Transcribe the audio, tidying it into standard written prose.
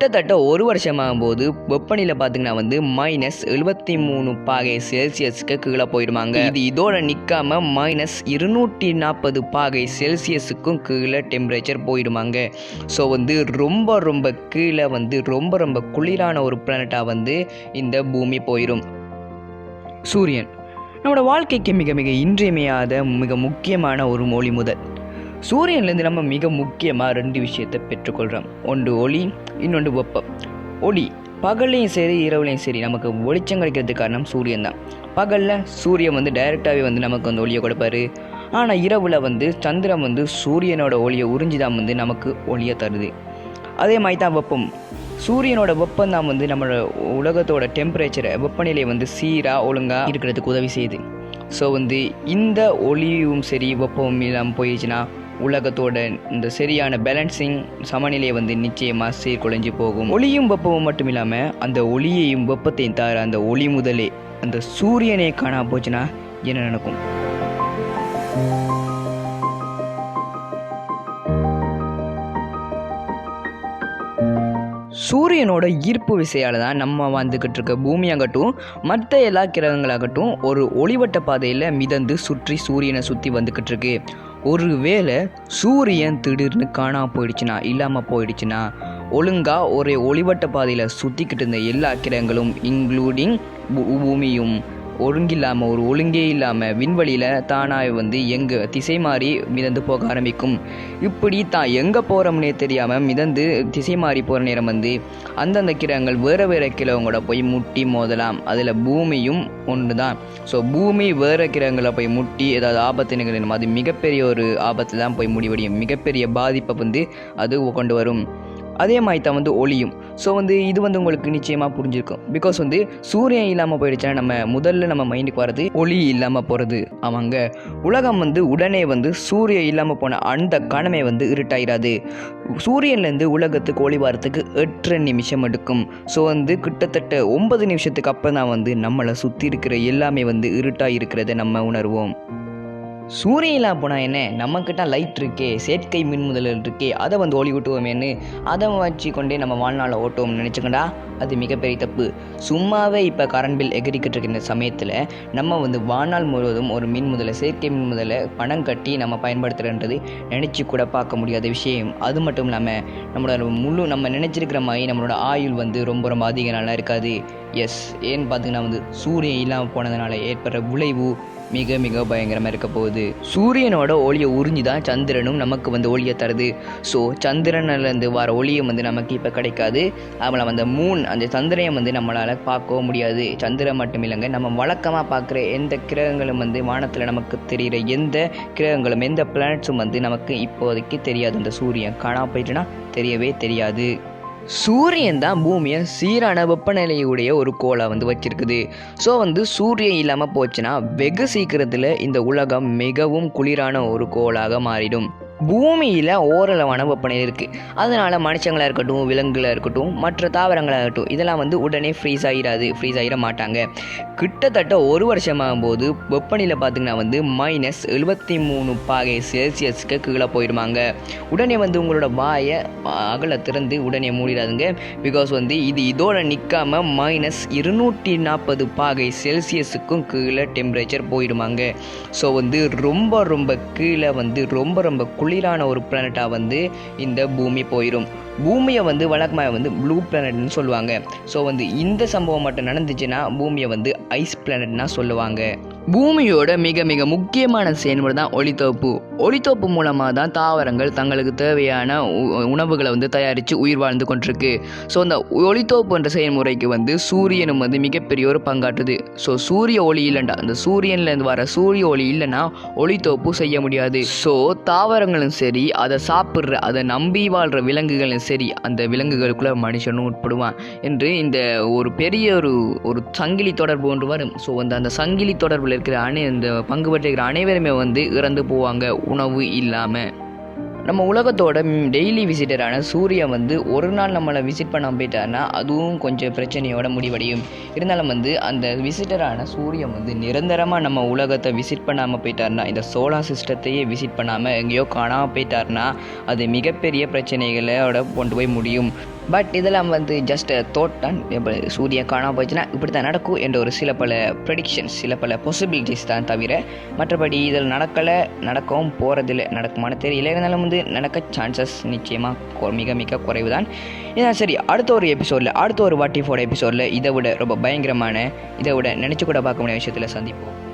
கிட்டத்தட்ட ஒரு வருஷமாகும்போது வெப்பநிலை பார்த்தீங்கன்னா வந்து -73 பாகை செல்சியஸ்க்கு கீழே போயிடுவாங்க. இது இதோட நிற்காம -240 பாகை செல்சியஸுக்கும் கீழே டெம்பரேச்சர் போயிடுவாங்க. ஸோ வந்து ரொம்ப கீழே வந்து ரொம்ப குளிரான ஒரு பிளானட்டாக வந்து இந்த பூமி போயிடும். சூரியன் நம்மளோட வாழ்க்கைக்கு மிக இன்றியமையாத மிக முக்கியமான ஒரு மொழி முதல். சூரியன்லேருந்து நம்ம மிக முக்கியமாக 2 விஷயத்தை பெற்றுக்கொள்கிறோம். ஒன்று ஒளி, இன்னொன்று வெப்பம். ஒளி பகல்லையும் சரி இரவுலையும் சரி நமக்கு வெளிச்சம் கிடைக்கிறதுக்கு காரணம் சூரியன் தான். பகலில் சூரியன் வந்து டைரெக்டாகவே வந்து நமக்கு வந்து ஒளியை கொடுப்பாரு. ஆனால் இரவில் வந்து சந்திரன் வந்து சூரியனோட ஒளியை உறிஞ்சி தான் வந்து நமக்கு ஒளியை தருது. அதே மாதிரி தான் வெப்பம். சூரியனோட வெப்பம் தான் வந்து நம்மளோட உலகத்தோட டெம்பரேச்சரை வெப்பநிலை வந்து சீராக ஒழுங்காக இருக்கிறதுக்கு உதவி செய்யுது. ஸோ வந்து இந்த ஒளியும் சரி வெப்பமும் இல்லாமல் போயிடுச்சுன்னா உலகத்தோட இந்த சரியான பேலன்சிங் சமநிலையை வந்து நிச்சயமாக சீர்குலைஞ்சு போகும். ஒளியும் வெப்பமும் மட்டும் இல்லாமல் அந்த ஒளியையும் வெப்பத்தையும் தவிர அந்த ஒளி முதலே அந்த சூரியனே காணா போச்சுன்னா என்ன நடக்கும்? சூரியனோட ஈர்ப்பு விசையால் தான் நம்ம வந்துக்கிட்டு இருக்க பூமியாகட்டும் மற்ற எல்லா கிரகங்களாகட்டும் ஒரு ஒளிவட்ட பாதையில் மிதந்து சுற்றி சூரியனை சுற்றி வந்துக்கிட்டு இருக்கு. ஒருவேளை சூரியன் திடீர்னு காணாமல் போயிடுச்சுன்னா இல்லாமல் போயிடுச்சுன்னா ஒழுங்காக ஒரு ஒளிவட்ட பாதையில் சுற்றிக்கிட்டு இருந்த எல்லா கிரகங்களும் இன்க்ளூடிங் பூமியும் ஒழுங்கில்லாமல் ஒரு ஒழுங்கே இல்லாமல் விண்வெளியில் தானாக வந்து எங்கே திசை மாறி மிதந்து போக ஆரம்பிக்கும். இப்படி தான் எங்கே போகிறோம்னே தெரியாமல் மிதந்து திசை மாறி போகிற நேரம் வந்து அந்தந்த கிரகங்கள் வேறு கிரகங்களோட போய் முட்டி மோதலாம். அதில் பூமியும் ஒன்று தான். ஸோ பூமி வேறு கிரகங்களை போய் முட்டி ஏதாவது ஆபத்து நிகழும். அது மிகப்பெரிய ஒரு ஆபத்து தான் போய் முடிவடையும். மிகப்பெரிய பாதிப்பை வந்து அது கொண்டு வரும். அதே மாதிரி தான் வந்து ஒளியும். ஸோ வந்து இது வந்து உங்களுக்கு நிச்சயமாக புரிஞ்சிருக்கும். பிகாஸ் வந்து சூரியன் இல்லாமல் போயிடுச்சுன்னா நம்ம மைண்டுக்கு வர்றது ஒளி இல்லாமல் போகிறது. ஆமாங்க, உலகம் வந்து உடனே வந்து சூரியன் இல்லாமல் போன அந்த கணமே வந்து இருட்டாயிராது. சூரியன்லேருந்து உலகத்துக்கு ஒளி வரத்துக்கு 8 நிமிஷம் எடுக்கும். ஸோ வந்து கிட்டத்தட்ட 9 நிமிஷத்துக்கு அப்புறம் தான் வந்து நம்மளை சுற்றி இருக்கிற எல்லாமே வந்து இருட்டாக இருக்கிறத நம்ம உணர்வோம். சூரியனில் போனால் என்ன, நம்மக்கிட்ட லைட் இருக்கே, செயற்கை மின்முதல்கள் இருக்கே, அதை வந்து ஒளி விட்டுவோமேன்னு அதை வச்சு கொண்டே நம்ம வாழ்நாளை ஓட்டுவோம்னு நினச்சிக்கண்டா அது மிகப்பெரிய தப்பு. சும்மாவே இப்போ கரண்ட் பில் எகிரிக்கிட்டு இருக்கிற சமயத்தில் நம்ம வந்து வாழ்நாள் முழுவதும் ஒரு மின்முதலை செயற்கை மின்முதலை பணம் கட்டி நம்ம பயன்படுத்துகிறன்றது நினச்சி கூட பார்க்க முடியாத விஷயம். அது மட்டும் இல்லாமல் நம்ம நினச்சிருக்கிற மாதிரி நம்மளோட ஆயுள் வந்து ரொம்ப அதிக நாளாக இருக்காது. ஏன்னு பார்த்தீங்கன்னா வந்து சூரியன் இல்லாமல் போனதுனால ஏற்படுற விளைவு மிக பயங்கரமாக இருக்க போகுது. சூரியனோட ஒளியை உறிஞ்சி தான் சந்திரனும் நமக்கு வந்து ஒளியை தருது. ஸோ சந்திரனிலேருந்து வர ஒளியை வந்து நமக்கு இப்போ கிடைக்காது. அவளை அந்த அந்த சந்திரனை வந்து நம்மளால் பார்க்கவும் முடியாது. சந்திரன் மட்டும் இல்லைங்க, நம்ம வழக்கமாக பார்க்குற எந்த கிரகங்களும் வந்து வானத்தில் நமக்கு தெரிகிற எந்த கிரகங்களும் எந்த பிளானட்ஸும் வந்து நமக்கு இப்போதைக்கு தெரியாது. அந்த சூரியன் காணா போயிட்டுனா தெரியவே தெரியாது. சூரியன் தான் பூமியை சீரான வெப்பநிலையுடைய ஒரு கோளாக வந்து வச்சிருக்குது. ஸோ வந்து சூரியன் இல்லாமல் போச்சுன்னா வெகு சீக்கிரத்தில் இந்த உலகம் மிகவும் குளிரான ஒரு கோளாக மாறிடும். பூமியில் ஓரளவான வெப்பநிலை இருக்குது. அதனால் மனுஷங்களாக இருக்கட்டும், விலங்குகளாக இருக்கட்டும், மற்ற தாவரங்களாக இருக்கட்டும், இதெல்லாம் வந்து உடனே ஃப்ரீஸ் ஆகிட மாட்டாங்க. கிட்டத்தட்ட ஒரு வருஷமாகும்போது வெப்பநிலை பார்த்திங்கன்னா வந்து -73 பாகை செல்சியஸ்க்கு கீழே போயிடுவாங்க. உடனே வந்து உங்களோட வாயை அகல திறந்து உடனே மூடிடாதுங்க. பிகாஸ் வந்து இது இதோட நிற்காம -240 பாகை செல்சியஸுக்கும் கீழே டெம்பரேச்சர் போயிடுவாங்க. ஸோ வந்து ரொம்ப கீழே வந்து ரொம்ப குளிரான ஒரு பிளானட்டாக வந்து இந்த பூமி போயிடும். பூமியை வந்து வழக்கமாக வந்து ப்ளூ பிளானட்னு சொல்லுவாங்க. ஸோ வந்து இந்த சம்பவம் மட்டும் நடந்துச்சுன்னா பூமியை வந்து ஐஸ் பிளானட்னா சொல்லுவாங்க. பூமியோட மிக முக்கியமான செயல்முறை தான் ஒளித்தோப்பு. ஒளித்தோப்பு மூலமாக தான் தாவரங்கள் தங்களுக்கு தேவையான உணவுகளை வந்து தயாரித்து உயிர் வாழ்ந்து கொண்டிருக்கு. ஸோ அந்த ஒளித்தோப்புன்ற செயல்முறைக்கு வந்து சூரியனும் வந்து மிகப்பெரிய ஒரு பங்காற்றுது. ஸோ சூரிய ஒளி இல்லைண்டா, அந்த சூரியன்லேருந்து வர சூரிய ஒளி இல்லைன்னா ஒளித்தோப்பு செய்ய முடியாது. ஸோ தாவரங்களும் சரி, அதை சாப்பிட்ற அதை நம்பி வாழ்கிற விலங்குகளும் சரி, அந்த விலங்குகளுக்குள்ள மனுஷனும் உட்படுவான் என்று இந்த ஒரு பெரிய ஒரு சங்கிலி தொடர்பு ஒன்று வரும். ஸோ அந்த சங்கிலி தொடர்பு இருக்கிற இந்த பங்கு பெற்றிருக்கிற அனைவருமே வந்து இறந்து போவாங்க உணவு இல்லாமல். நம்ம உலகத்தோட டெய்லி விசிட்டரான சூரியன் வந்து ஒரு நாள் நம்மளை விசிட் பண்ணாமல் போயிட்டாருன்னா அதுவும் கொஞ்சம் பிரச்சனையோட முடிவடையும். இருந்தாலும் வந்து அந்த விசிட்டரான சூரியன் வந்து நிரந்தரமாக நம்ம உலகத்தை விசிட் பண்ணாமல் போயிட்டாருன்னா, இந்த சோலார் சிஸ்டத்தையே விசிட் பண்ணாமல் எங்கேயோ காணாமல் போயிட்டாருன்னா அது மிகப்பெரிய பிரச்சனைகளோட கொண்டு போய் முடியும். பட் இதெல்லாம் வந்து ஜஸ்ட் தோட் தான். இப்போ சூரியன் காணாமல் போச்சுன்னா இப்படி தான் நடக்கும் என்ற ஒரு சில பல ப்ரெடிக்ஷன்ஸ், சில பல பாசிபிலிட்டிஸ் தான் தவிர மற்றபடி இதில் நடக்கவும் போகிறதில்ல. நடக்குமானு தெரியல. இருந்தாலும் வந்து நடக்க சான்சஸ் நிச்சயமாக மிக மிக குறைவு தான். ஏன்னா சரி, அடுத்த ஒரு எபிசோடில், அடுத்த ஒரு வாட் இஃபோட எபிசோடில் இதை விட ரொம்ப பயங்கரமான, இதை விட நினச்சி கூட பார்க்க முடியாத விஷயத்தில் சந்திப்போம்.